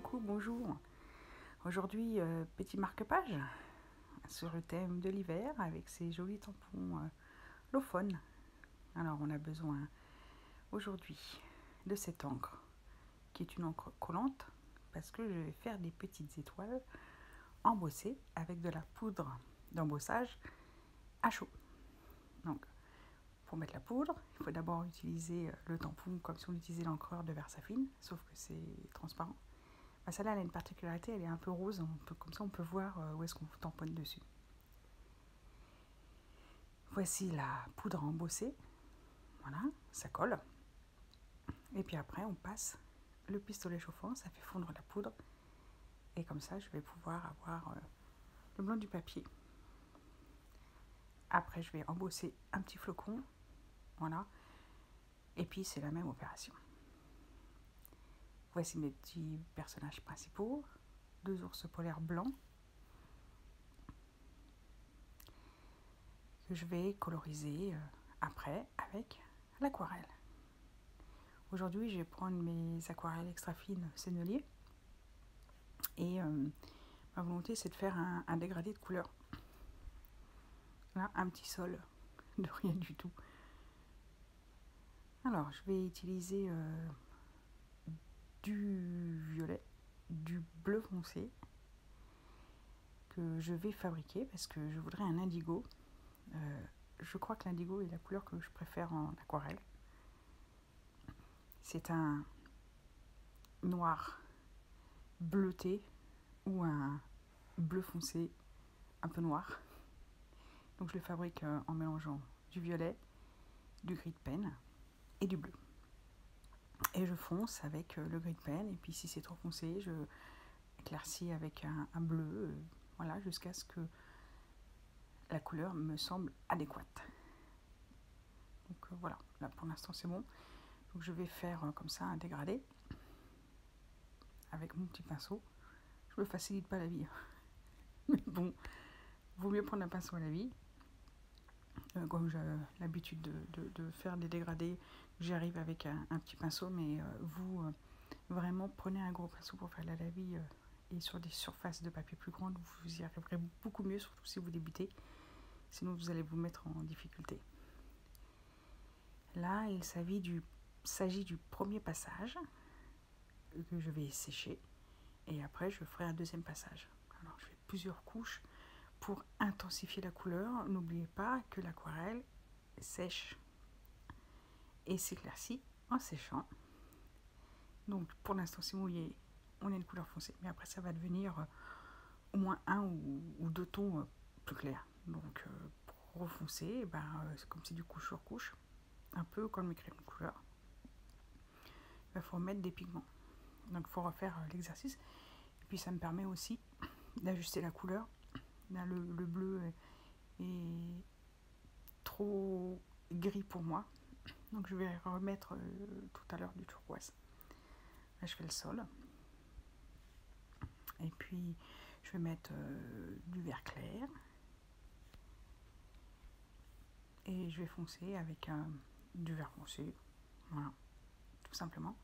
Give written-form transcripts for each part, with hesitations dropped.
Coucou, bonjour. Aujourd'hui, petit marque-page sur le thème de l'hiver avec ces jolis tampons Lofone. Alors, on a besoin aujourd'hui de cette encre qui est une encre collante parce que je vais faire des petites étoiles embossées avec de la poudre d'embossage à chaud. Donc, pour mettre la poudre, il faut d'abord utiliser le tampon comme si on utilisait l'encreur de Versafine, sauf que c'est transparent. Celle-là, elle a une particularité, elle est un peu rose, comme ça on peut voir où est-ce qu'on tamponne dessus. Voici la poudre embossée, voilà, ça colle. Et puis après on passe le pistolet chauffant, ça fait fondre la poudre. Et comme ça je vais pouvoir avoir le blanc du papier. Après je vais embosser un petit flocon, voilà. Et puis c'est la même opération. Voici mes petits personnages principaux, 2 ours polaires blancs. Que je vais coloriser après avec l'aquarelle. Aujourd'hui, je vais prendre mes aquarelles extra fines Sennelier et ma volonté c'est de faire un dégradé de couleur. Là, un petit sol de rien du tout. Alors, je vais utiliser du violet, du bleu foncé que je vais fabriquer parce que je voudrais un indigo. Je crois que l'indigo est la couleur que je préfère en aquarelle. C'est un noir bleuté ou un bleu foncé un peu noir. Donc je le fabrique en mélangeant du violet, du gris de pen et du bleu. Et je fonce avec le gris de pen, et puis si c'est trop foncé, je éclaircis avec un bleu, voilà, jusqu'à ce que la couleur me semble adéquate. Donc voilà, là pour l'instant c'est bon. Donc je vais faire comme ça un dégradé avec mon petit pinceau. Je me facilite pas la vie, mais bon, vaut mieux prendre un pinceau à la vie. Comme j'ai l'habitude de faire des dégradés, j'y arrive avec un petit pinceau, mais vous vraiment prenez un gros pinceau pour faire la lavie et sur des surfaces de papier plus grandes, vous y arriverez beaucoup mieux, surtout si vous débutez, sinon vous allez vous mettre en difficulté. Là, il s'agit du premier passage que je vais sécher et après je ferai un deuxième passage. Alors je fais plusieurs couches pour intensifier la couleur. N'oubliez pas que l'aquarelle sèche et s'éclaircit en séchant. Donc pour l'instant c'est mouillé, on a une couleur foncée, mais après ça va devenir au moins 1 ou 2 tons plus clairs. Donc pour refoncer, c'est comme c'est du couche sur couche, un peu comme mes crayons de couleur. Il faut mettre des pigments. Donc il faut refaire l'exercice. Et puis ça me permet aussi d'ajuster la couleur. Là, le bleu est trop gris pour moi. Donc je vais remettre tout à l'heure du turquoise. Là je fais le sol. Et puis je vais mettre du vert clair. Et je vais foncer avec du vert foncé. Voilà, tout simplement.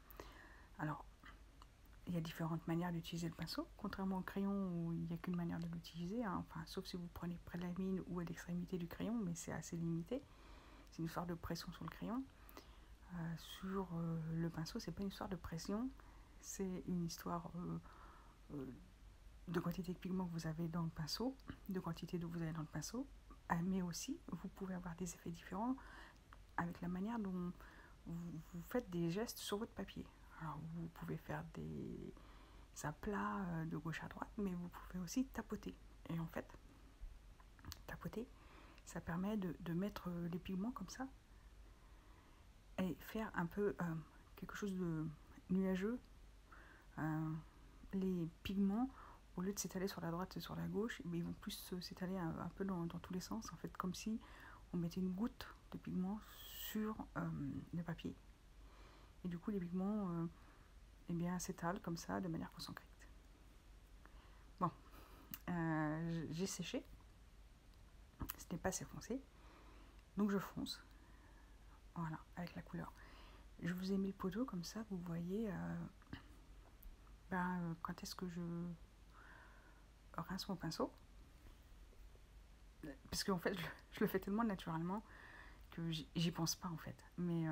Alors, il y a différentes manières d'utiliser le pinceau, contrairement au crayon où il n'y a qu'une manière de l'utiliser, hein. Enfin, sauf si vous prenez près de la mine ou à l'extrémité du crayon, mais c'est assez limité. C'est une histoire de pression sur le crayon. Sur le pinceau, c'est pas une histoire de pression, c'est une histoire de quantité de pigments que vous avez dans le pinceau, de quantité d'eau que vous avez dans le pinceau, mais aussi vous pouvez avoir des effets différents avec la manière dont vous faites des gestes sur votre papier. Alors vous pouvez faire des aplats de gauche à droite, mais vous pouvez aussi tapoter. Et en fait, tapoter, ça permet de mettre les pigments comme ça et faire un peu quelque chose de nuageux. Les pigments, au lieu de s'étaler sur la droite et sur la gauche, ils vont plus s'étaler un peu dans tous les sens, en fait, comme si on mettait une goutte de pigment sur le papier. Et du coup, les pigments s'étalent comme ça, de manière concentrique. Bon, j'ai séché. Ce n'est pas assez foncé. Donc je fonce. Voilà, avec la couleur. Je vous ai mis le poteau, comme ça, vous voyez pas quand est-ce que je rince mon pinceau. Parce qu'en fait, je le fais tellement naturellement que j'y pense pas en fait. Mais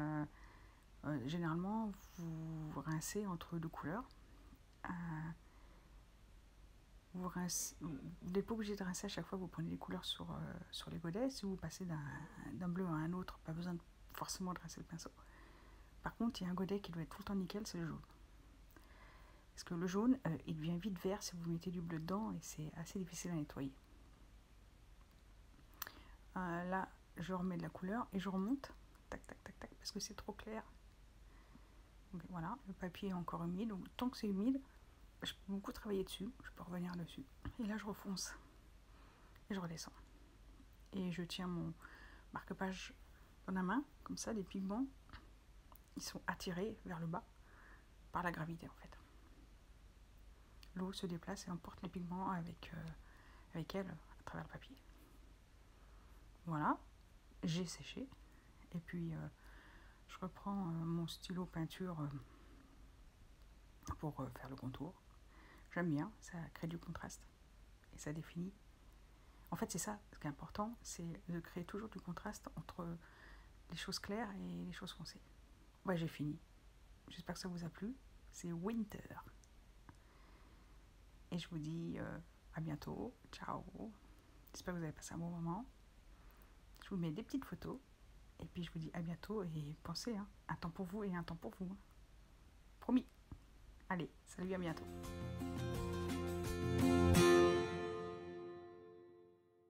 généralement, vous rincez entre deux couleurs. Vous n'êtes pas obligé de rincer à chaque fois que vous prenez les couleurs sur les godets. Si vous passez d'un bleu à un autre, pas besoin forcément de rincer le pinceau. Par contre, il y a un godet qui doit être tout le temps nickel, c'est le jaune. Parce que le jaune, il devient vite vert si vous mettez du bleu dedans et c'est assez difficile à nettoyer. Là, je remets de la couleur et je remonte, tac, tac, tac, tac, parce que c'est trop clair. Donc, voilà, le papier est encore humide, donc tant que c'est humide, je peux beaucoup travailler dessus, je peux revenir dessus. Et là, je refonce et je redescends. Et je tiens mon marque-page dans la main, comme ça, les pigments, ils sont attirés vers le bas par la gravité en fait. L'eau se déplace et emporte les pigments avec elle à travers le papier. Voilà, j'ai séché et puis je reprends mon stylo peinture pour faire le contour. J'aime bien, ça crée du contraste et ça définit. En fait, c'est ça, ce qui est important, c'est de créer toujours du contraste entre les choses claires et les choses foncées. Ouais, j'ai fini. J'espère que ça vous a plu. C'est Winter. Et je vous dis à bientôt. Ciao. J'espère que vous avez passé un bon moment. Je vous mets des petites photos. Et puis je vous dis à bientôt. Et pensez, hein, un temps pour vous et un temps pour vous. Promis. Allez, salut, à bientôt.